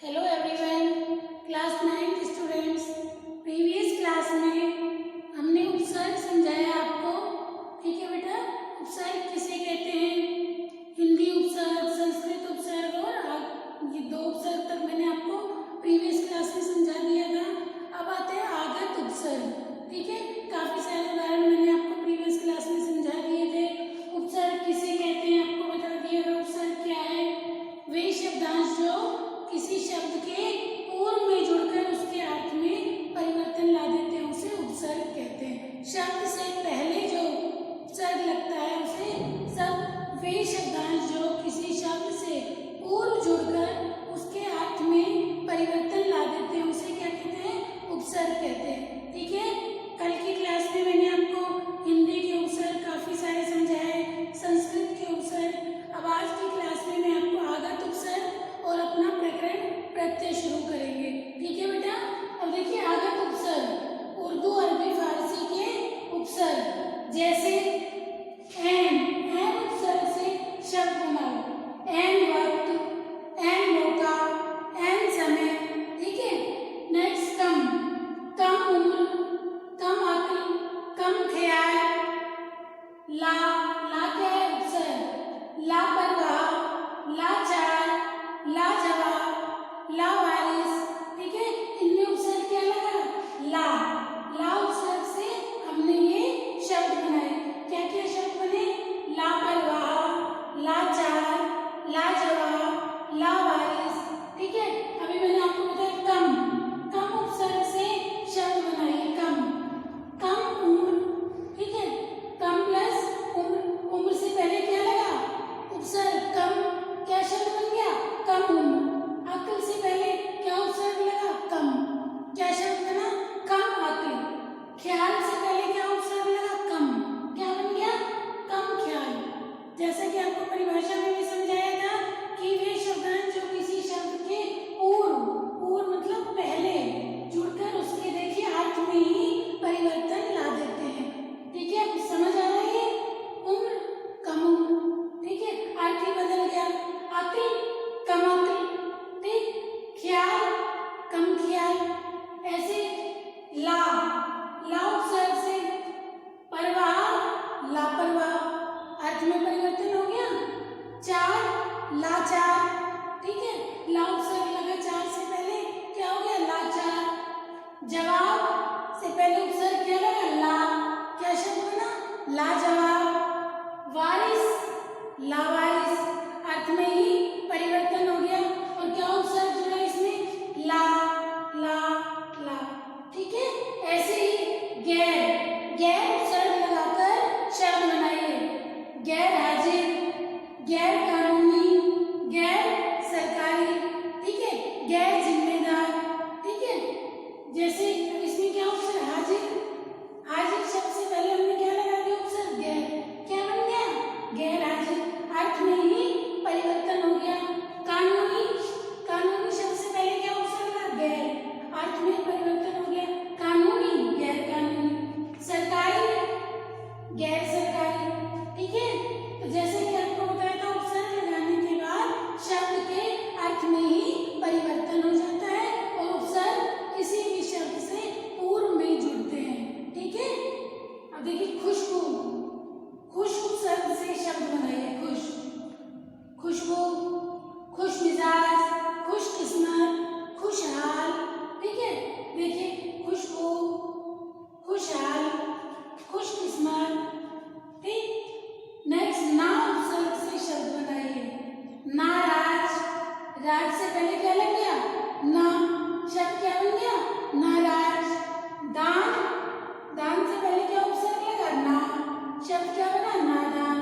Hello everyone, class 9 students. Previous class में हमने उपसर्ग समझाया आपको। ठीक है बेटा, उपसर्ग किसे कहते हैं, हिंदी उपसर्ग, संस्कृत उपसर्ग और ये दो उपसर्ग तक मैंने आपको प्रीवियस क्लास में समझा दिया था। अब आते हैं आगत उपसर्ग। ठीक है, काफी सारे उदाहरण मैंने आपको प्रीवियस क्लास में समझा दिए थे। उपसर्ग किसे कहते हैं आपको बता दिया था। उपसर्ग क्या है, वे शब्दांश जो किसी शब्द के पूर्व में जुड़कर उसके अर्थ में परिवर्तन ला देते हैं उसे उपसर्ग कहते हैं। शब्द से पहले जो उपसर्ग लगता है उसे सब वे शब्दांश जो किसी शब्द से पूर्व जुड़कर उसके अर्थ में परिवर्तन ला देते हैं उसे क्या कहते हैं, उपसर्ग कहते हैं। ठीक है, कल की क्लास में मैंने आपको हिंदी के उपसर्ग काफी सारे समझाए, संस्कृत के उपसर्ग। अब आज की क्लास में मैं आपको आगत उपसर्ग और अपना प्रकरण प्रत्यय शुरू करेंगे। ठीक है बेटा, अब देखिए आगत उपसर्ग उर्दू अरबी फारसी के उपसर्ग, जैसे एन उपसर्ग से शब्द बनाओ, एन वक्त, एन मौका, एन समय। ठीक है, नेक्स्ट कम उम्र, कम अक्ल, कम ख्याल। ला क्या है उपसर्ग, लापरवाह, लाचार, लाजवाब, लावारिस। ठीक है, इनमें उपसर्ग क्या लगा, ला उपसर्ग से हमने ये शब्द बनाए। क्या क्या शब्द बने, लापरवाह, लाचार, लाजवाब, लावारिस। ठीक है, अभी मैंने आपको बताया कम उपसर्ग से शब्द बनाइए, कम उम्र। ठीक है, कम प्लस उम्र से पहले क्या लगा, उपसर्ग कम, क्या शब्द बन गया, कम उम्र। अक्ल से पहले क्या उपसर्ग लगा, कम, क्या शब्द बना, कम अक्ल। ख्याल से पहले क्या उपसर्ग लगा, कम, क्या बन गया, कम ख्याल। जैसा कि आपको परिभाषा में भी समझाया था कि वे शब्दांश जो किसी शब्द के पूर्व मतलब पहले जुड़कर उसके देखिए अर्थ में ही परिवर्तन ला देते हैं। ठीक है, अब समझ आ रही है, उम्र कम उम्र। ठीक है, अर्थ ही बदल गया, अक्ल कम अक्ल। ठीक, ख्याल कम ख्याल। ऐसे ला उपसर्ग से परवाह, लापरवाह, अर्थ में परिवर्तन हो गया। चार, लाचार। ठीक है, ला उपसर्ग लगा चार से पहले, क्या हो गया, लाचार। जवाब से पहले उपसर्ग क्या लगा, ला, क्या शब्द बना, लाजवाब। वारिस, लावारिस, अर्थ में ही परिवर्तन हो गया और क्या उपसर्ग जुड़ा इसमें, ला। ठीक है, ऐसे ही गैर उपसर्ग लगाकर शब्द बनाइए। गैर हाजिर, गैर कानूनी, गैर सरकारी। ठीक है, गैर जिम्मेदार। ठीक है, जैसे इसमें क्या उपसर्ग, हाजिर शब्द से पहले हमने क्या लगा दिया, उपसर्ग गैर, क्या बन गया, गैर हाजिर, अर्थ में ही परिवर्तन हो गया। कानूनी शब्द से पहले क्या उपसर्ग लगा, गैर, अर्थ में परिवर्तन हो गया, कानूनी, गैर कानूनी। सरकारी, गैर सरकारी। ठीक है, तो जैसे कि आपको बताया था उपसर्ग लगाने के बाद शब्द के अर्थ में ही परिवर्तन हो जाता है और उपसर्ग किसी भी शब्द से पूर्व में जुड़ते हैं। ठीक है, अब देखिए खुश उपसर्ग से शब्द बनाइए। खुशबू, खुश मिजाज, खुश किस्मत, खुशहाल। ठीक है, देखिए खुशबू, खुशहाल, खुश किस्मत। ठीक, नेक्स्ट ना उपसर्ग से शब्द बनाइए। नाराज, राज से पहले क्या लग गया, ना, शब्द क्या बन गया, नाराज। दान से पहले क्या उपसर्ग लगा, ना, शब्द क्या बना, नादान।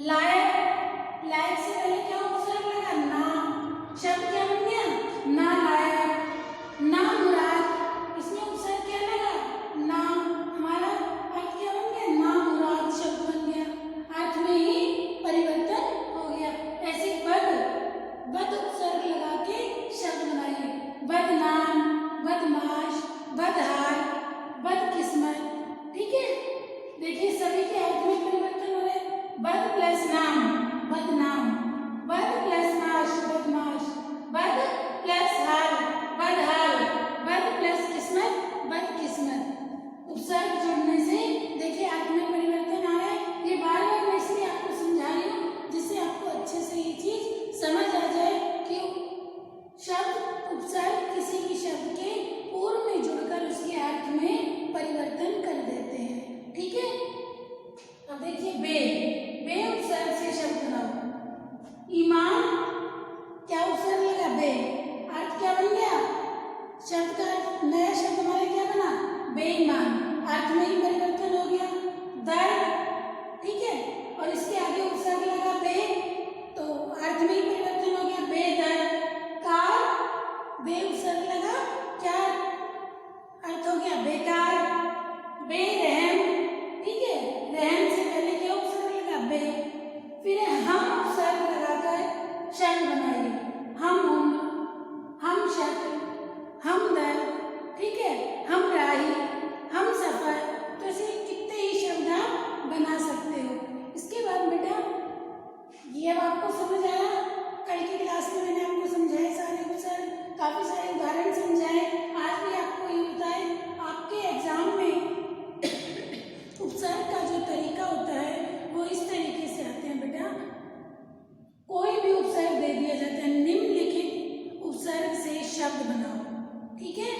लायक से पहले क्या उपसर्ग लगा, ना, शब्द क्या बन गया, नालायक। नामुराद, इसमें उपसर्ग क्या लगा, ईमान क्या उपसर्ग लगा बे, अर्थ क्या बन गया, शब्द का नया शब्द हमारा क्या बना, बेईमान, अर्थ में ही परिवर्तन हो गया। दर्द, ठीक है, और इसके आगे उपसर्ग लगा बे तो अर्थ में ही परिवर्तन हो गया, बेदर्द। कार, बे उपसर्ग लगा, क्या अर्थ हो गया, बेकार। बेरहम, ठीक है, रहम से पहले क्या उपसर्ग लगा, बे। फिर हम उपसर्ग लगाकर शब्द बनाइए, हम उम्र, हम शक्ल, हम दर्द, ठीक है, हम राही, हम सफर। तो ऐसे कितने ही शब्द आप बना सकते हो। इसके बाद बेटा ये अब आपको समझ आया, कल की क्लास में मैंने आपको समझाए सारे उपसर्ग, काफी सारे उदाहरण समझाए। आज भी आपको ये बताए आपके एग्जाम में उपसर्ग का जो तरीका होता है वो इस तरीके से आते हैं बेटा। कोई भी उपसर्ग दे दिया जाता है, निम्नलिखित उपसर्ग से शब्द बनाओ, ठीक है।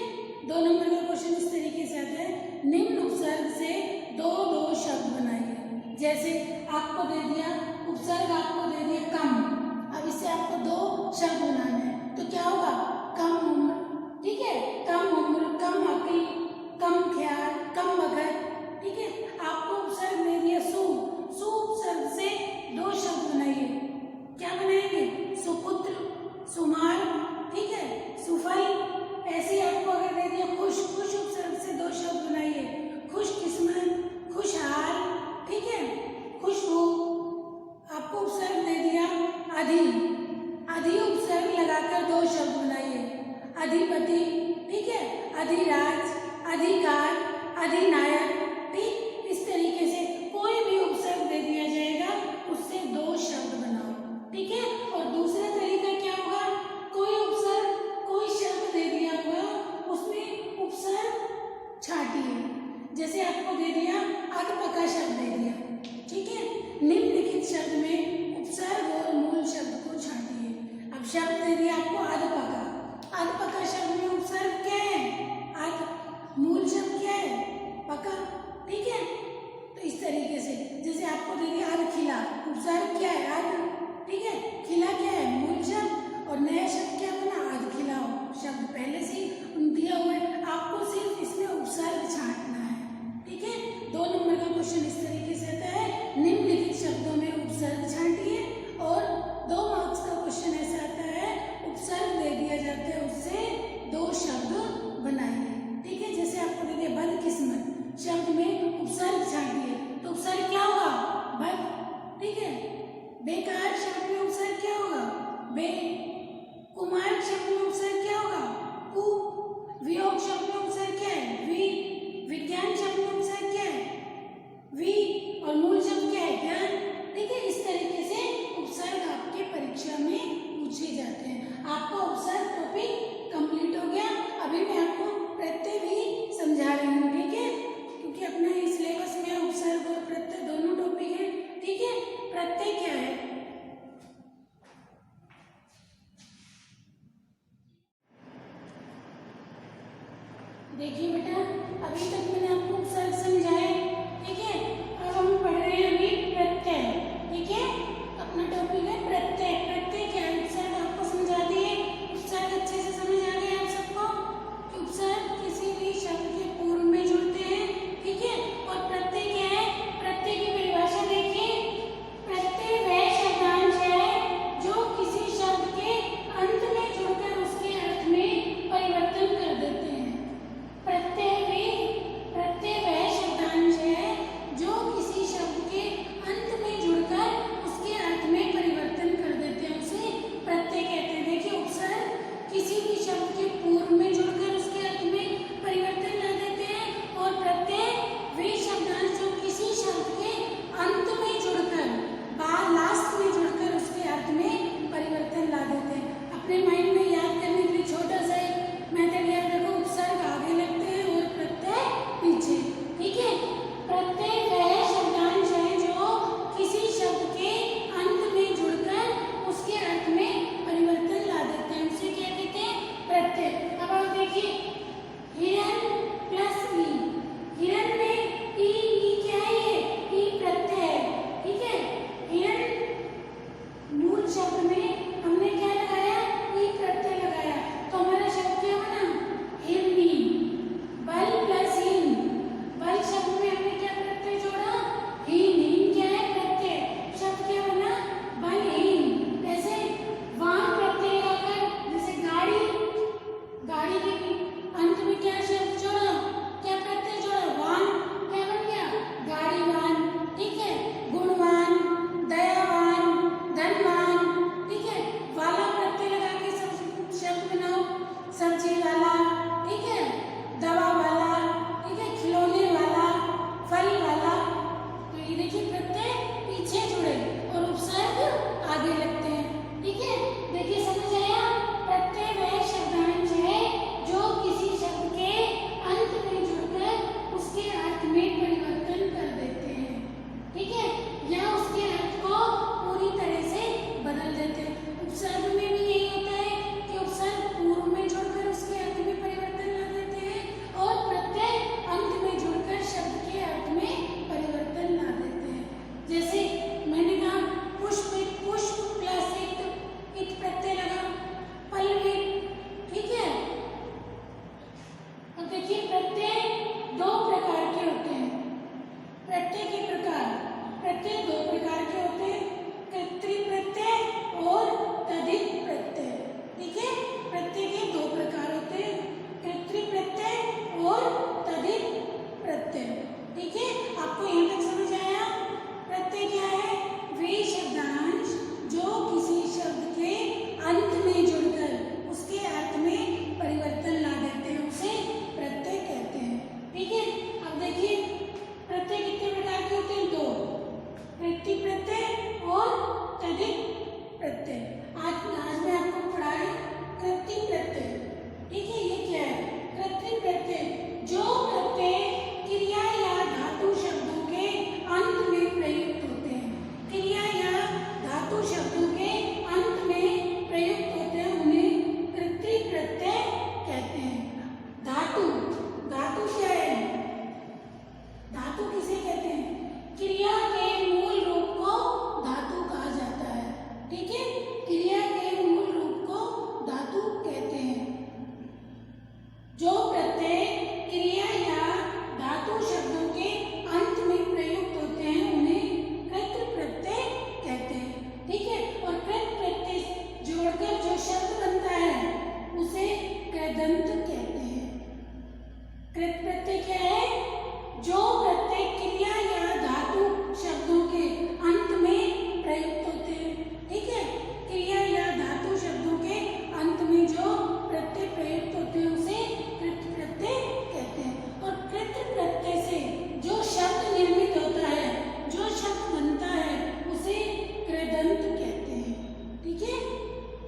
2 नंबर का क्वेश्चन इस तरीके से आता है, निम्न उपसर्ग से दो शब्द बनाइए। जैसे आपको दे दिया उपसर्ग, आपको दे दिया कम, अब इससे आपको 2 शब्द बनाना है, तो क्या होगा, कम उम्र, ठीक है, कम उम्र, कम अक्ल, कम ख्याल, कम वक्त, ठीक है। आपको उपसर्ग दे दिया सु, सु उपसर्ग से 2 शब्द बनाइए, क्या बनाएंगे, सुपुत्र, सुमार, ठीक है, सुफल। ऐसे आपको अगर दे दिया खुश, खुश उपसर्ग से 2 शब्द बनाइए, खुशकिस्मत, खुशहाल, ठीक है, खुशबू। आपको उपसर्ग दे दिया अधि, अधि उपसर्ग लगाकर 2 शब्द बनाइए, अधिपति, ठीक है, अधिराज, अधिकार, अधिनायक, ठीक। इस तरीके से कोई भी उपसर्ग दे दिया जाएगा उससे 2 शब्द बनाओ, ठीक है। और दूसरा तरीका क्या होगा, कोई उपसर्ग, कोई शब्द दे दिया हुआ उसमें उपसर्ग छाटिए। जैसे आपको दे दिया अधपका शब्द दे दिया, ठीक है, निम्नलिखित शब्द में उपसर्ग और मूल शब्द को छाटिए। अब शब्द दे दिया आपको अधपका, अधपका शब्द में उपसर्ग क्या है, अध, मूल शब्द क्या है, पका, ठीक है। तो इस तरीके से जैसे आपको दे दिया अर्ध खिला, उपसर्ग क्या है, अर्ध, ठीक है, खिला क्या है, मूल शब्द, और नया शब्द क्या बना, अर्ध खिलाओ, शब्द पहले से दिया हुआ है, आपको सिर्फ इसमें उपसर्ग छांटना है, ठीक है। 2 नंबर का क्वेश्चन इस तरीके से आता है, निम्नलिखित शब्दों में उपसर्ग छांटिए। और 2 मार्क्स का क्वेश्चन ऐसा आता है, उपसर्ग दे दिया जाता है उससे 2 शब्द बनाइए, ठीक है। जैसे आपको दे दिया बदकिस्मत, शब्द में उपसर्ग छाटिए, तो उपसर्ग क्या होगा, बद, ठीक है। बेकार शब्द में उपसर्ग क्या होगा, बे। कुमार शब्द में उपसर्ग क्या होगा, कु। वियोग शब्द में उपसर्ग क्या है, वि। विज्ञान शब्द में उपसर्ग क्या है, वि, और मूल शब्द क्या है, ज्ञान, ठीक है। इस तरीके से उपसर्ग आपके परीक्षा में पूछे जाते हैं। आपका उपसर्ग टॉपिक कंप्लीट हो गया। अभी मैं आपको प्रत्यय भी समझा रही हूँ, ठीक है, क्योंकि अपना सिलेबस में उपसर्ग और प्रत्यय दोनों टॉपिक है, ठीक है। प्रत्यय क्या है, देखिए बेटा, अभी तक मैंने आपको उपसर्ग समझाए, ठीक है। अब हम पढ़ रहे हैं अभी प्रत्यय, ठीक है। अपना टॉपिक है प्रत्यय। प्रत्यय क्या है, उपसर्ग आपको समझा दिए, उपसर्ग अच्छे से समझ आ गए आप सबको कि उपसर्ग किसी भी शब्द के पूर्व में जुड़ते हैं, ठीक है। और प्रत्यय क्या है, प्रत्यय की परिभाषा देखिए, प्रत्यय वह शब्दांश है जो किसी शब्द के अंत में जुड़कर उसके अर्थ में परिवर्तन कर देते हैं। प्रत्यय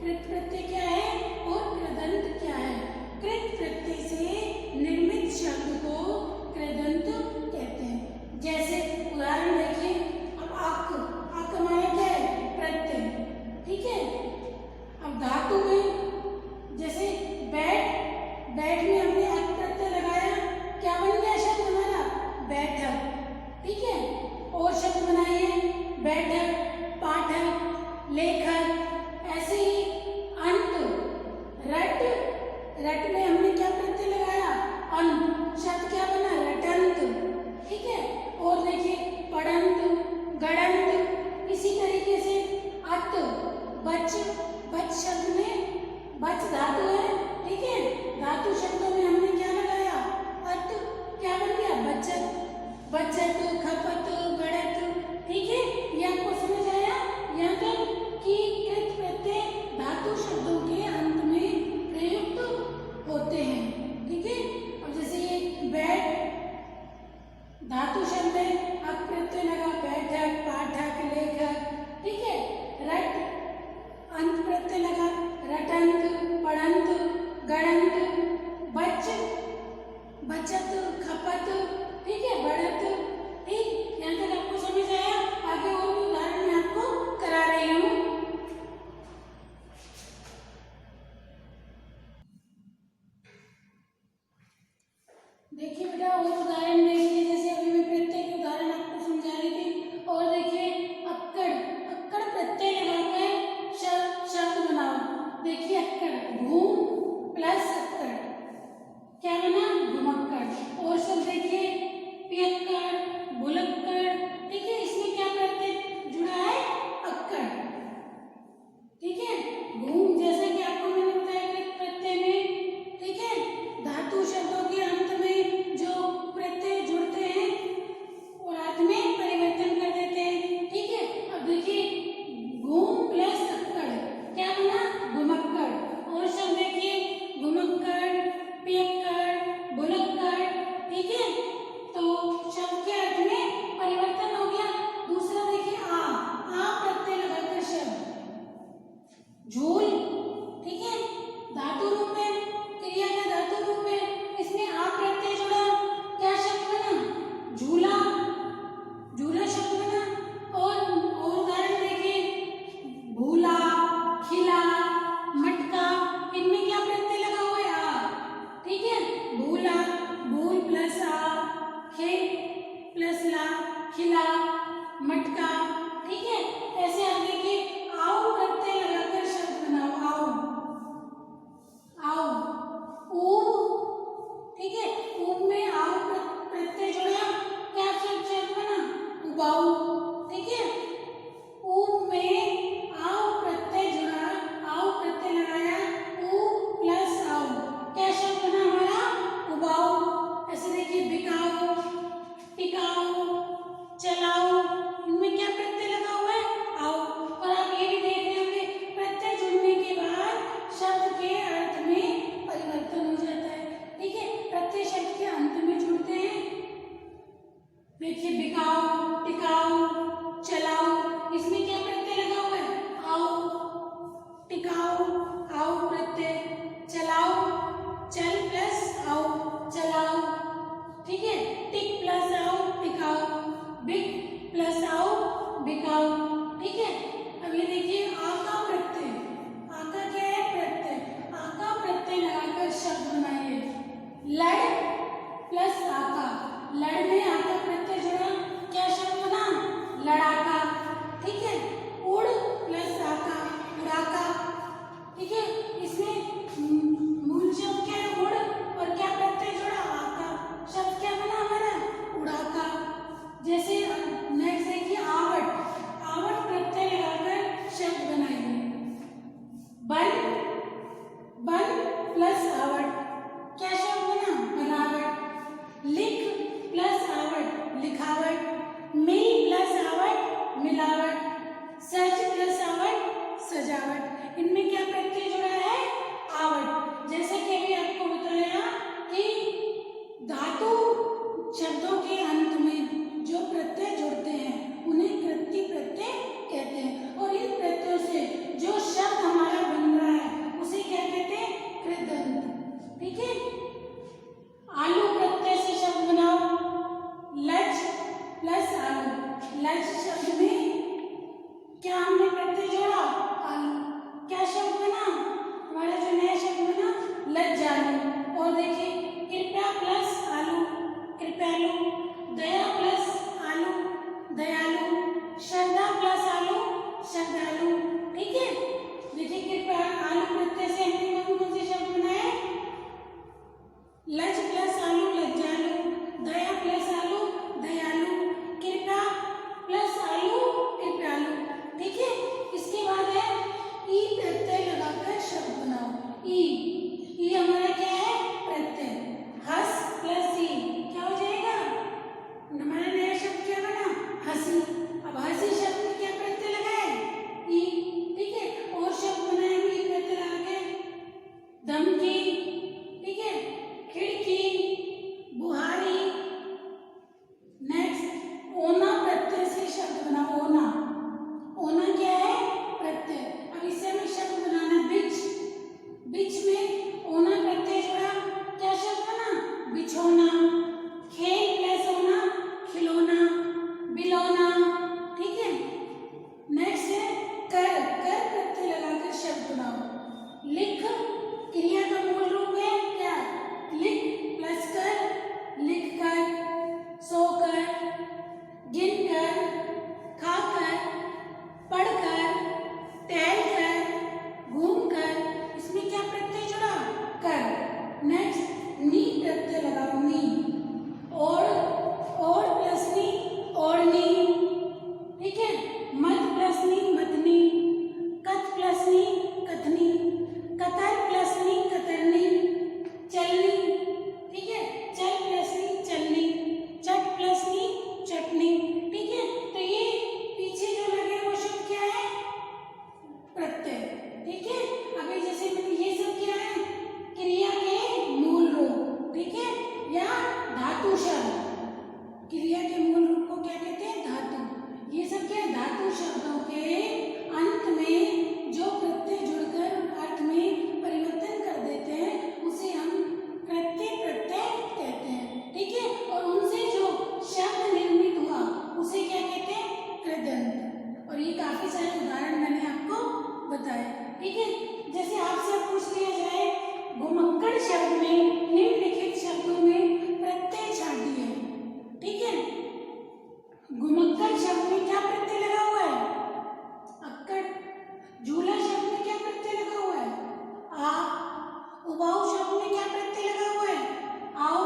कृत प्रत्यय क्या है और कृदंत क्या है। कृत प्रत्यय से निर्मित शब्द को कृदंत कहते हैं। जैसे उदाहरण देखिए, अब आक, आक हमारा क्या है प्रत्यय, ठीक है। अब धातु में जैसे बैठ, बैठ में हमने आक प्रत्यय लगाया, क्या बन गया शब्द हमारा बैठक, ठीक है। और शब्द बनाइए बैठक, पाठक, लेखक। ऐसे ही अंत, रट, रट में हमने क्या प्रत्यय लगाया अन, शब्द क्या बना रटंत, ठीक है। और देखिए पढ़ंत, गढ़ंत। इसी तरीके से अत, बच, बच शब्द में बच धातु है, ठीक है। धातु शब्दों में हमने क्या लगाया अत, क्या बन गया बचत, बचत, खपत, गढ़त, ठीक है। ये आपको समझ आया यहाँ तक कि कृत प्रत्यय धातु शब्दों के अंत में प्रयुक्त होते हैं, ठीक है। अब जैसे ये बैठ धातु शब्द है, अब प्रत्यय लगा बैठक, पाठक, लेखक, ठीक है। रट अंत प्रत्यय लगा रटंत, पढ़ंत, गढ़ंत, बच, बचत, खपत, ठीक है, बढ़त, ठीक। यहाँ तक आपको समझ आया। आगे और भी उदाहरण मैं आपको करा रही हूँ। देखिए बेटा और उदाहरण देखिए, जैसे अभी मैं प्रत्यय के उदाहरण आपको समझा रही थी। और देखिए अक्कड़, अक्कड़ प्रत्यय लगाकर शब्द बनाओ। देखिए अक्कड़ घूम प्लस अक्कड़ क्या बना घुमक्कड़। और सब देखिए पियक्कड़, भुलक्कड़, ठीक है। इसमें क्या प्रत्यय जुड़ा है अक्कड़, ठीक है। घूम जैसे कि आपको मैंने बताया कि प्रत्यय में, ठीक है, धातु शब्दों के अंत में जो प्रत्यय जुड़ते हैं और अर्थ में परिवर्तन कर देते हैं, ठीक है। अब देखिए घूम प्लस अक्कड़ क्या बना घुमक्कड़। और सब देखिए घुमक्कड़, पियक्कड़, भुलक्कड़, ठीक है। तो शब्द के अर्थ में परिवर्तन हो गया। दूसरा देखिए आ प्रत्यय लगाकर शब्द झूल, ठीक है, धातु रूप में, क्रिया का धातु रूप में, इसमें आ प्रत्यय जुड़ा, क्या शब्द बना झूला, झूला शब्द बना। और उदाहरण देखिए भूला, खिला, मटका, इनमें क्या प्रत्यय लगा हुआ है आ, ठीक है। भूला, भूल प्लस आ, खे प्लस ला, खिला, मटका, ठीक है। ऐसे आप देखिए आओ प्रत्यय लगाकर शब्द बनाओ। आओ, आओ, ऊब, ठीक है। ऊब में आओ प्रत्यय जुड़ा, क्या शब्द बना उबाऊ, ठीक है। ऊब में आओ प्रत्यय जुड़ा, आओ प्रत्यय लगाया, ऊ प्लस आओ, क्या शब्द बना हमारा उबाऊ। ऐसे देखिए बिकाऊ, टिकाऊ, चलाओ, इनमें क्या प्रत्यय लगा हुआ है आओ। और आप ये भी देख रहे होंगे प्रत्यय जुड़ने के बाद शब्द के अर्थ में परिवर्तन हो जाता है, ठीक है। प्रत्यय शब्द के अंत में जुड़ते हैं। देखिए बिकाऊ, टिकाऊ, चलाओ, इसमें क्या प्रत्यय लगा हुआ है आओ, टिकाऊ, आओ प्रत्यय, चलाओ, चल प्लस आओ, चलाओ, ठीक है। टिक प्लस आओ, टिकाऊ, बिक प्लस आओ, बिकाऊ, ठीक है। अब ये देखिए आका प्रत्यय, आका क्या है प्रत्यय, आका प्रत्यय लगाकर शब्द बनाइए। लड़ प्लस आका, लड़ में आका प्रत्यय जुड़ा, क्या शब्द बना लड़ाका, ठीक है। उड़ प्लस आका उड़ाका, ठीक है। इसमें मूल शब्द क्या है उड़, और क्या प्रत्यय जुड़ा आका, शब्द क्या बना हमारा उड़ाका। जैसे नेक्स्ट देखिए आवट, आवट प्रत्यय लगाकर शब्द बनाइए। बन, बन प्लस आवट, क्या शब्द बना बनावट। लिख प्लस आवट लिखावट, मिल प्लस आवट मिलावट, सज प्लस आवट सजावट, इनमें क्या प्रत्यय जुड़ा है आवट। जैसे कि अभी आपको बताया कि धातु शब्दों के अंत में जो प्रत्यय जुड़ते हैं उन्हें कृति प्रत्यय कहते हैं। और इन प्रत्ययों से जो शब्द हमारा बन रहा ठीक है। जैसे आपसे पूछ लिया जाए घुमक्कड़ शब्द में निम्नलिखित शब्दों में प्रत्यय छाटिए, ठीक है। घुमक्कड़ शब्द में क्या प्रत्यय लगा हुआ है? अक्कड़। झूला शब्द में क्या प्रत्यय लगा हुआ है? आ। उबाऊ शब्द में क्या प्रत्यय लगा हुआ है? आओ।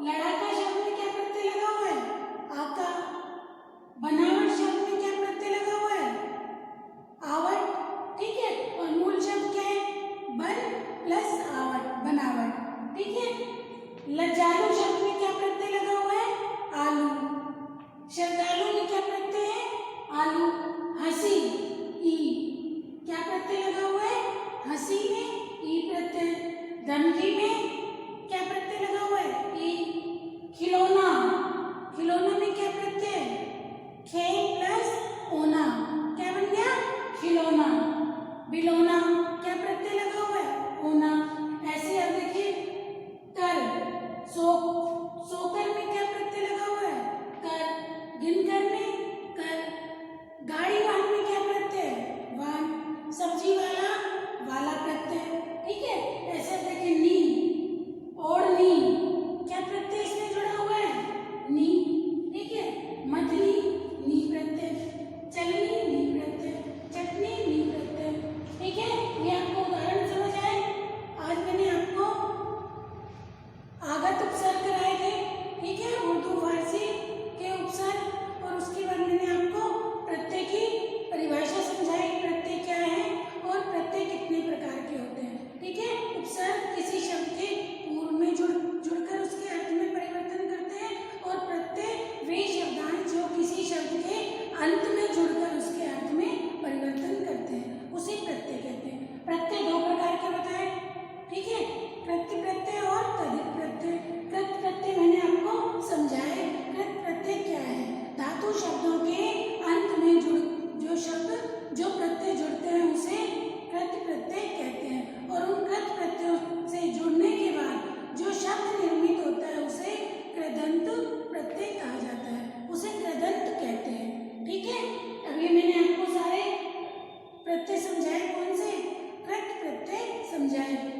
लड़ाका शब्द में क्या प्रत्यय लगा हुआ है? आका। बनावट शब्द में क्या प्रत्यय लगा हुआ है? आवट, ठीक है। और मूल शब्द क्या है? बन प्लस आवट, बनावट, ठीक है। लज्जालु शब्द में क्या प्रत्यय लगा हुआ है? आलू। श्रद्धालु में क्या प्रत्यय है? आलू। हंसी, ई, क्या प्रत्यय लगा हुआ है? हंसी में ई प्रत्यय। धमकी में क्या प्रत्यय लगा हुआ है? ई। खिलौना, खिलौना में क्या प्रत्यय है? खे प्लस ओना, क्या बन गया? खिलौना। बिलौना, क्या प्रत्यय लगा हुआ है? ओना। ऐसे अब देखिए कर, सोकर में क्या प्रत्यय लगा हुआ है? कर। गिनकर में कर। गाड़ी वाहन में क्या प्रत्यय है? वाहन। सब्जी वाला, वाला प्रत्यय, ठीक है। ऐसे देखिए नी, ओढ़नी, क्या प्रत्यय इसमें जुड़ा हुआ है? नी, ठीक है। मथनी, नी प्रत्यय। चलनी, नी प्रत्यय। चटनी, नी प्रत्यय, ठीक है। ये आपको उदाहरण समझ आए? आज मैंने आपको आगत उपसर्ग कराए थे, ठीक है, उर्दू फारसी के उपसर्ग, और उसके बाद मैंने आपको प्रत्यय की परिभाषा समझाई, प्रत्यय क्या है और प्रत्यय कितने प्रकार के होते हैं, ठीक है। उपसर्ग किसी शब्द के पूर्व में जुड़कर उसके अर्थ में परिवर्तन करते हैं, और प्रत्यय वे शब्दांश जो किसी शब्द के अंत में जुड़कर उसके अर्थ में परिवर्तन करते हैं, उसे प्रत्यय कहते हैं। प्रत्यय दो प्रकार के बताए, ठीक है, कृत्य प्रत्यय और तद्धित प्रत्यय। कृत प्रत्यय मैंने आपको समझाए। कृत प्रत्यय क्या है? धातु शब्दों के अंत में जो प्रत्यय जुड़ते हैं उसे कृत प्रत्यय कहते हैं, और उन कृत प्रत्ययों से जुड़ने के बाद जो शब्द निर्मित होता है उसे कृदंत प्रत्यय कहा जाता है, उसे कृदंत कहते हैं, ठीक है। अभी मैंने आपको सारे प्रत्यय समझाए, कौन से? कृत प्रत्यय समझाए।